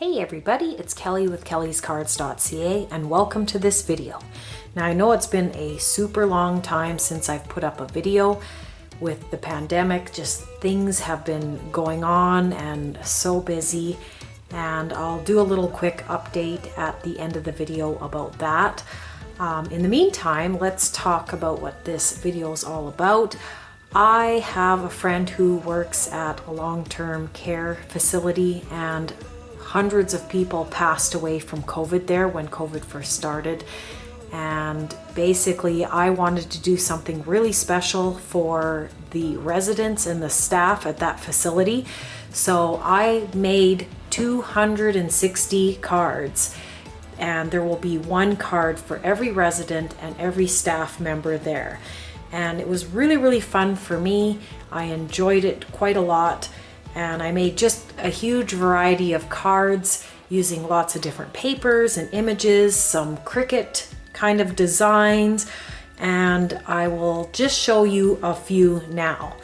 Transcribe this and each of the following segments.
Hey everybody, it's Kelly with Kellyscards.ca and welcome to this video. Now I know it's been a super long time since I've put up a video. With the pandemic, just things have been going on and so busy, and I'll do a little quick update at the end of the video about that. In the meantime, let's talk about what this video is all about. I have a friend who works at a long-term care facility, and hundreds of people passed away from COVID there when COVID first started. And basically I wanted to do something really special for the residents and the staff at that facility. So I made 260 cards, and there will be one card for every resident and every staff member there. And it was really fun for me. I enjoyed it quite a lot. And I made just a huge variety of cards using lots of different papers and images, some Cricut kind of designs, and I will just show you a few now.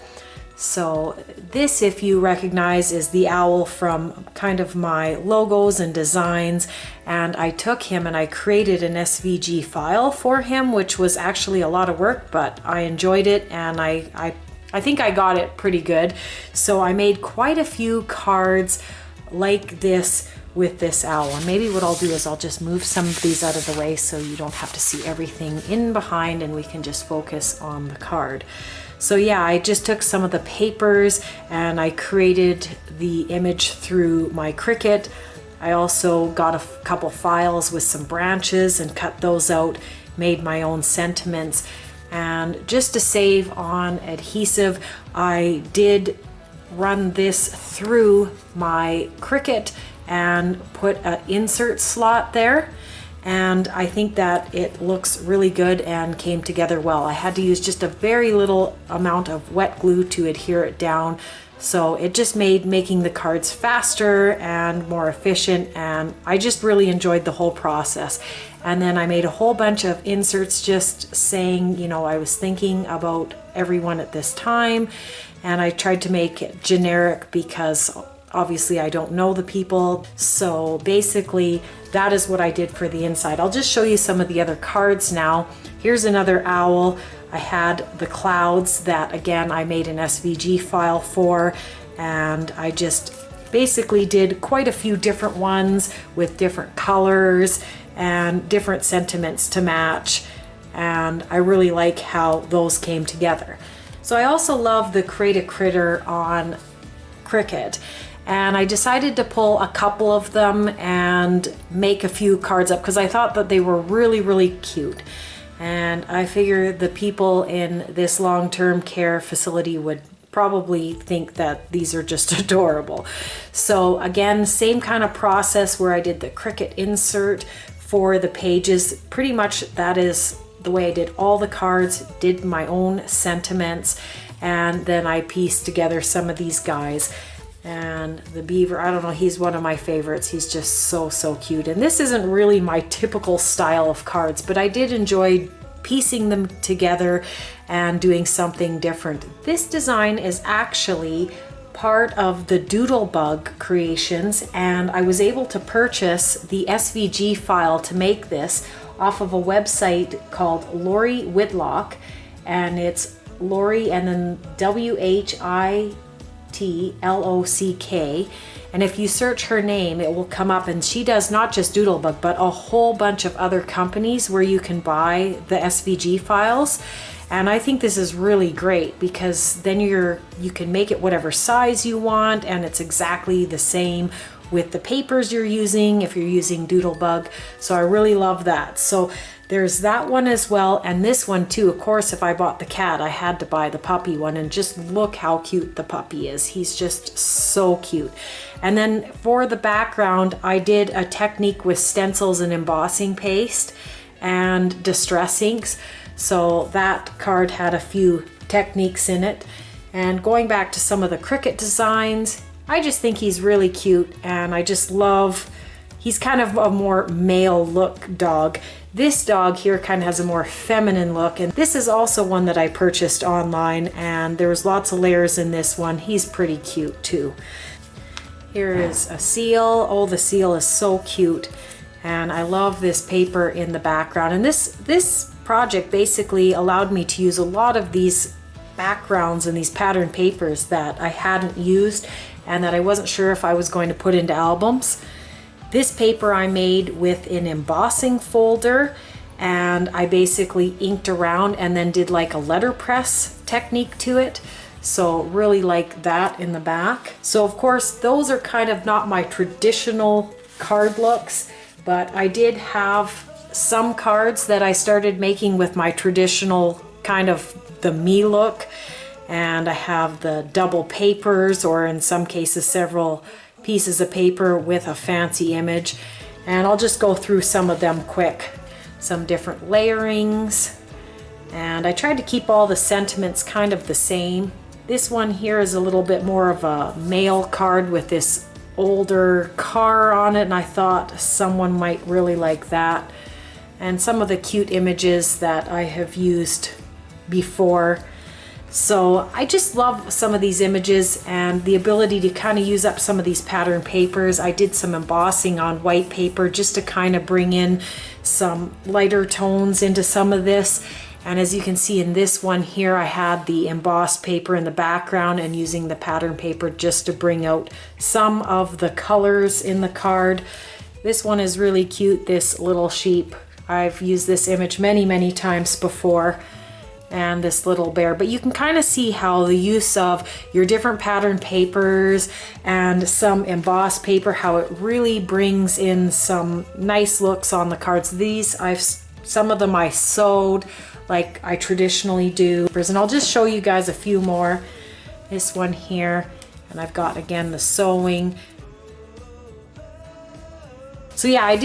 So this, if you recognize, is the owl from kind of my logos and designs, and I took him and I created an SVG file for him, which was actually a lot of work, but I enjoyed it, and I think I got it pretty good. So I made quite a few cards like this with this owl. And maybe what I'll do is I'll just move some of these out of the way so you don't have to see everything in behind, and we can just focus on the card. So yeah, I just took some of the papers and I created the image through my Cricut. I also got a couple files with some branches and cut those out, made my own sentiments. And just to save on adhesive, I did run this through my Cricut and put an insert slot there. And I think that it looks really good and came together well. I had to use just a very little amount of wet glue to adhere it down. So it just made making the cards faster and more efficient, and I just really enjoyed the whole process. And then I made a whole bunch of inserts just saying, you know, I was thinking about everyone at this time, and I tried to make it generic because obviously I don't know the people. So basically that is what I did for the inside. I'll just show you some of the other cards now. Here's another owl. I had the clouds that, again, I made an SVG file for, and I just basically did quite a few different ones with different colors and different sentiments to match, and I really like how those came together. So I also love the Create a Critter on Cricut, and I decided to pull a couple of them and make a few cards up because I thought that they were really cute. And I figure the people in this long-term care facility would probably think that these are just adorable. So again, same kind of process where I did the Cricut insert for the pages. Pretty much that is the way I did all the cards, did my own sentiments, and then I pieced together some of these guys. And the beaver, I don't know, he's one of my favorites. He's just so cute. And this isn't really my typical style of cards, but I did enjoy piecing them together and doing something different. This design is actually part of the Doodlebug creations, and I was able to purchase the SVG file to make this off of a website called Lori Whitlock, and it's Lori and then WHITLOCK, and if you search her name it will come up, and she does not just Doodlebug but a whole bunch of other companies where you can buy the SVG files. And I think this is really great because then you can make it whatever size you want, and it's exactly the same with the papers you're using if you're using Doodlebug. So I really love that. So there's that one as well, and this one too. Of course, if I bought the cat, I had to buy the puppy one, and just look how cute the puppy is. He's just so cute. And then for the background, I did a technique with stencils and embossing paste and distress inks. So that card had a few techniques in it. And going back to some of the Cricut designs, I just think he's really cute, and I just love, he's kind of a more male look dog. This dog here kind of has a more feminine look, and this is also one that I purchased online, and there was lots of layers in this one. He's pretty cute too. Here is a seal. Oh, the seal is so cute. And I love this paper in the background. And this project basically allowed me to use a lot of these backgrounds and these pattern papers that I hadn't used and that I wasn't sure if I was going to put into albums. This paper I made with an embossing folder, and I basically inked around and then did like a letterpress technique to it. So really like that in the back. So of course those are kind of not my traditional card looks, but I did have some cards that I started making with my traditional kind of the me look. And I have the double papers, or in some cases several pieces of paper with a fancy image. And I'll just go through some of them quick. Some different layerings. And I tried to keep all the sentiments kind of the same. This one here is a little bit more of a mail card with this older car on it, and I thought someone might really like that. And some of the cute images that I have used before. So I just love some of these images and the ability to kind of use up some of these pattern papers. I did some embossing on white paper just to kind of bring in some lighter tones into some of this. And as you can see in this one here, I had the embossed paper in the background and using the pattern paper just to bring out some of the colors in the card. This one is really cute, this little sheep. I've used this image many times before. And this little bear, but you can kind of see how the use of your different pattern papers and some embossed paper, how it really brings in some nice looks on the cards. These some of them I sewed like I traditionally do, and I'll just show you guys a few more. This one here, and I've got again the sewing. So yeah, I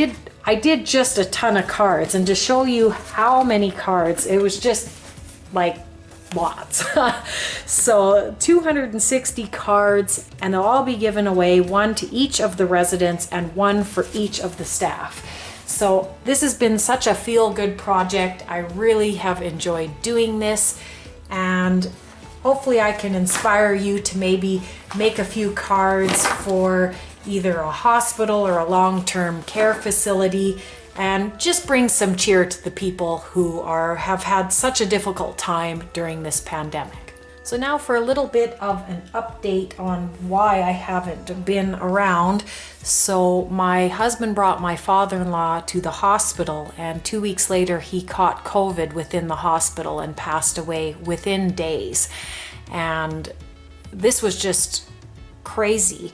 did just a ton of cards, and to show you how many cards, it was just like lots. So 260 cards, and they'll all be given away, one to each of the residents and one for each of the staff. So this has been such a feel-good project. I really have enjoyed doing this, and hopefully I can inspire you to maybe make a few cards for either a hospital or a long-term care facility, and just bring some cheer to the people who have had such a difficult time during this pandemic. So now for a little bit of an update on why I haven't been around. So my husband brought my father-in-law to the hospital, and 2 weeks later he caught COVID within the hospital and passed away within days. And this was just crazy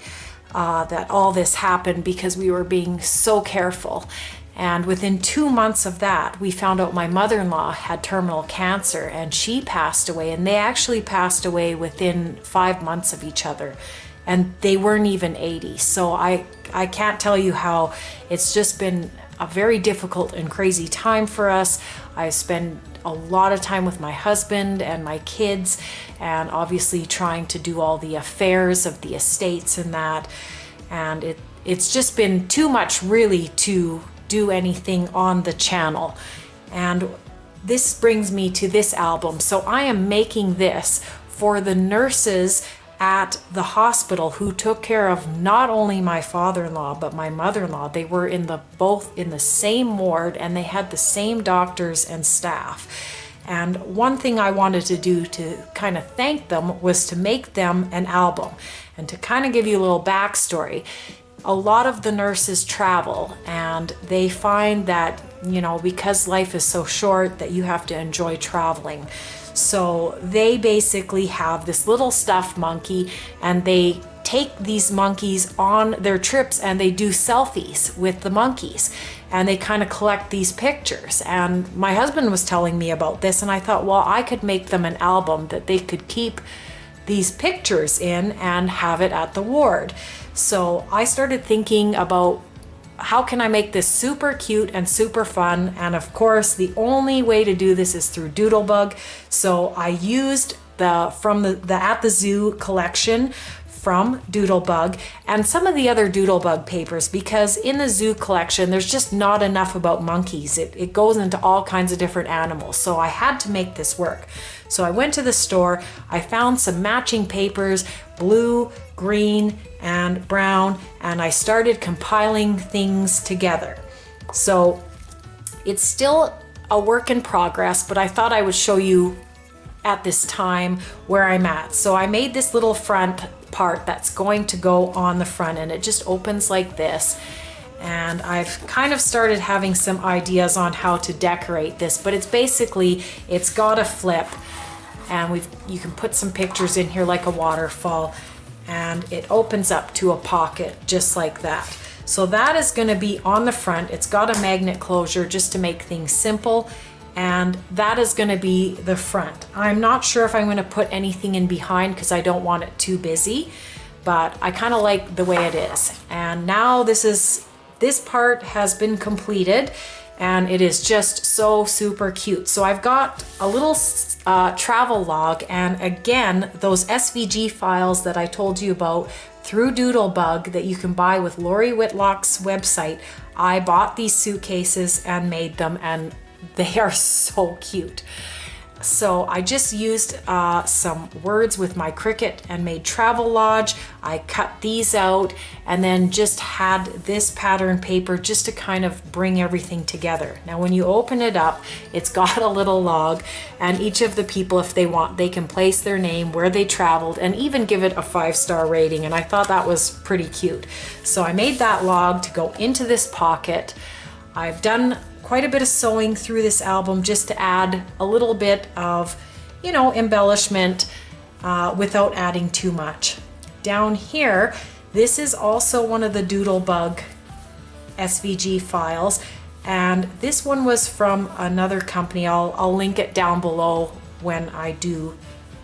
that all this happened because we were being so careful. And within 2 months of that, we found out my mother-in-law had terminal cancer, and she passed away, and they actually passed away within 5 months of each other, and they weren't even 80. So I can't tell you how it's just been a very difficult and crazy time for us. I spend a lot of time with my husband and my kids, and obviously trying to do all the affairs of the estates and that. And it's just been too much really to do anything on the channel. And this brings me to this album. So I am making this for the nurses at the hospital who took care of not only my father-in-law but my mother-in-law. They were both in the same ward, and they had the same doctors and staff. And one thing I wanted to do to kind of thank them was to make them an album. And to kind of give you a little backstory, a lot of the nurses travel, and they find that, you know, because life is so short, that you have to enjoy traveling. So they basically have this little stuffed monkey, and they take these monkeys on their trips and they do selfies with the monkeys, and they kind of collect these pictures. And my husband was telling me about this, and I thought, well, I could make them an album that they could keep these pictures in and have it at the ward. So I started thinking about how can I make this super cute and super fun, and of course the only way to do this is through Doodlebug. So I used from the At the Zoo collection from Doodlebug and some of the other Doodlebug papers, because in the zoo collection there's just not enough about monkeys. It goes into all kinds of different animals, so I had to make this work. So I went to the store, I found some matching papers, blue, green, and brown, and I started compiling things together. So it's still a work in progress, but I thought I would show you at this time where I'm at. So I made this little front part that's going to go on the front, and it just opens like this. And I've kind of started having some ideas on how to decorate this, but it's got a flip, and you can put some pictures in here like a waterfall, and it opens up to a pocket just like that. So that is going to be on the front. It's got a magnet closure just to make things simple, and that is going to be the front. I'm not sure if I'm going to put anything in behind because I don't want it too busy, but I kind of like the way it is. And now this part has been completed, and it is just so super cute. So I've got a little travel log, and again, those SVG files that I told you about through Doodlebug that you can buy with Lori Whitlock's website. I bought these suitcases and made them, and they are so cute. So I just used some words with my Cricut and made Travelodge. I cut these out and then just had this pattern paper just to kind of bring everything together. Now when you open it up, it's got a little log, and each of the people, if they want, they can place their name, where they traveled, and even give it a 5-star rating. And I thought that was pretty cute. So I made that log to go into this pocket. I've done quite a bit of sewing through this album just to add a little bit of, embellishment without adding too much. Down here, this is also one of the Doodlebug SVG files, and this one was from another company. I'll link it down below when I do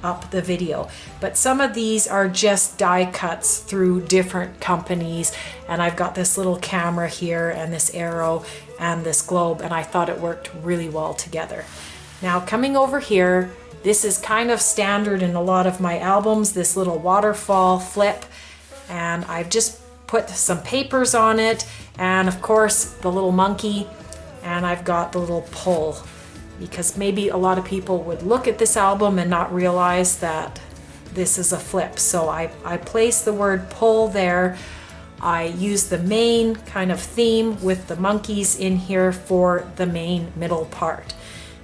up the video. But some of these are just die cuts through different companies, and I've got this little camera here and this arrow and this globe, and I thought it worked really well together. Now coming over here, this is kind of standard in a lot of my albums, this little waterfall flip, and I've just put some papers on it, and of course the little monkey, and I've got the little pull, because maybe a lot of people would look at this album and not realize that this is a flip. So I place the word pull there. I use the main kind of theme with the monkeys in here for the main middle part.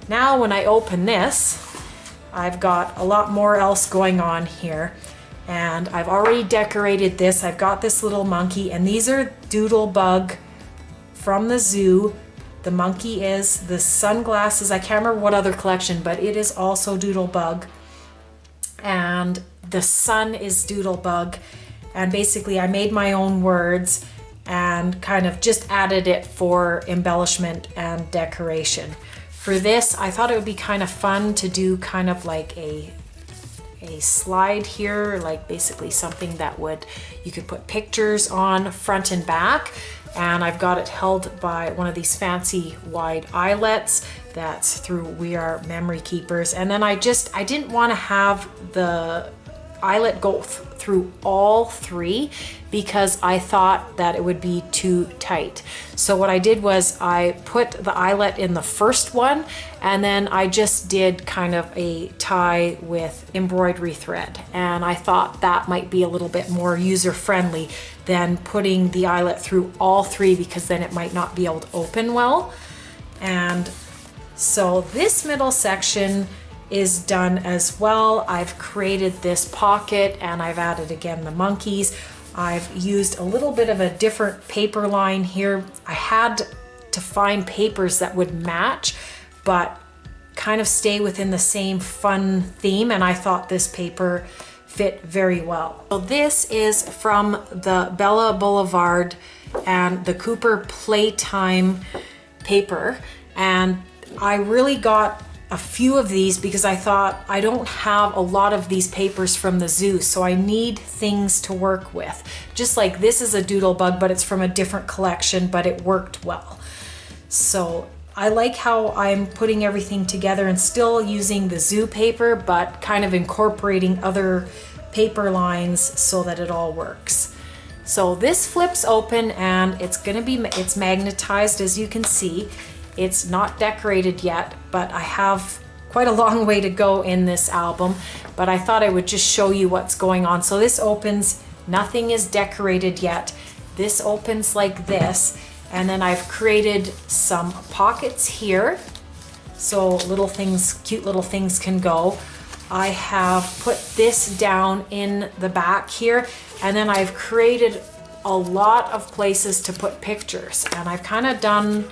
Now when I open this, I've got a lot more else going on here, and I've already decorated this. I've got this little monkey, and these are Doodlebug from the zoo. The monkey is the sunglasses. I can't remember what other collection, but it is also Doodlebug. And the sun is Doodlebug. And basically I made my own words and kind of just added it for embellishment and decoration. For this, I thought it would be kind of fun to do kind of like a slide here, like basically something that you could put pictures on front and back. And I've got it held by one of these fancy wide eyelets that's through We Are Memory Keepers. And then I didn't want to have the eyelet go through all three because I thought that it would be too tight. So what I did was I put the eyelet in the first one, and then I just did kind of a tie with embroidery thread. And I thought that might be a little bit more user-friendly than putting the eyelet through all three, because then it might not be able to open well. And so this middle section is done as well. I've created this pocket, and I've added again the monkeys. I've used a little bit of a different paper line here. I had to find papers that would match but kind of stay within the same fun theme, and I thought this paper fit very well. So this is from the Bella Boulevard and the Cooper Playtime paper, and I really got a few of these because I thought I don't have a lot of these papers from the zoo, so I need things to work with. Just like this is a Doodlebug, but it's from a different collection, but it worked well. So I like how I'm putting everything together and still using the zoo paper, but kind of incorporating other paper lines so that it all works. So this flips open and it's magnetized, as you can see. It's not decorated yet, but I have quite a long way to go in this album, but I thought I would just show you what's going on. So this opens, nothing is decorated yet. This opens like this, and then I've created some pockets here so little things, cute little things can go. I have put this down in the back here, and then I've created a lot of places to put pictures, and I've kind of done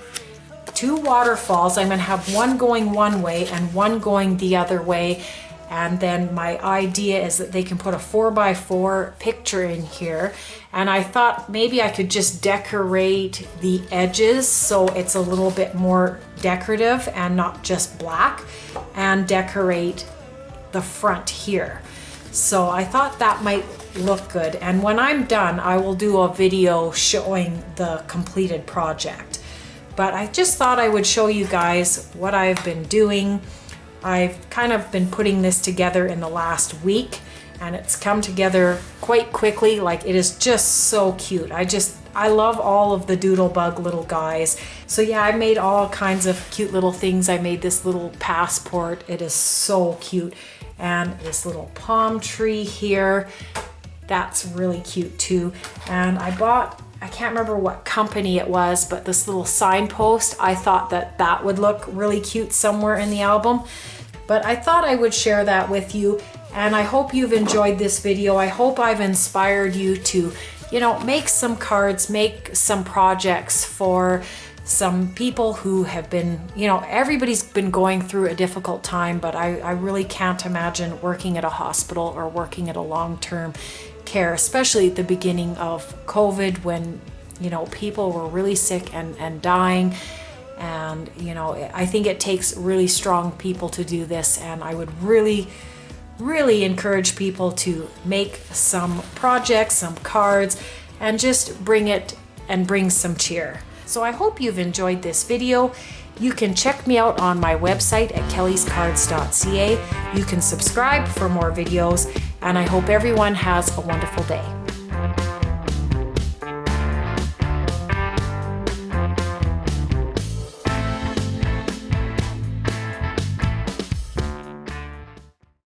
2 waterfalls. I'm gonna have one going one way and one going the other way, and then my idea is that they can put a 4x4 picture in here, and I thought maybe I could just decorate the edges so it's a little bit more decorative and not just black, and decorate the front here. So I thought that might look good, and when I'm done I will do a video showing the completed project. But I just thought I would show you guys what I've been doing. I've kind of been putting this together in the last week, and it's come together quite quickly. Like, it is just so cute. I love all of the Doodlebug little guys. So yeah, I made all kinds of cute little things. I made this little passport. It is so cute. And this little palm tree here, that's really cute too. And I bought, I can't remember what company it was, but this little signpost, I thought that that would look really cute somewhere in the album. But I thought I would share that with you, and I hope you've enjoyed this video. I hope I've inspired you to, you know, make some cards, make some projects for some people who have been, you know, everybody's been going through a difficult time, but I really can't imagine working at a hospital or working at a long-term care, especially at the beginning of COVID when, you know, people were really sick and dying. And, you know, I think it takes really strong people to do this, and I would really encourage people to make some projects, some cards, and just bring some cheer. So I hope you've enjoyed this video. You can check me out on my website at Kellyscards.ca. You can subscribe for more videos, and I hope everyone has a wonderful day.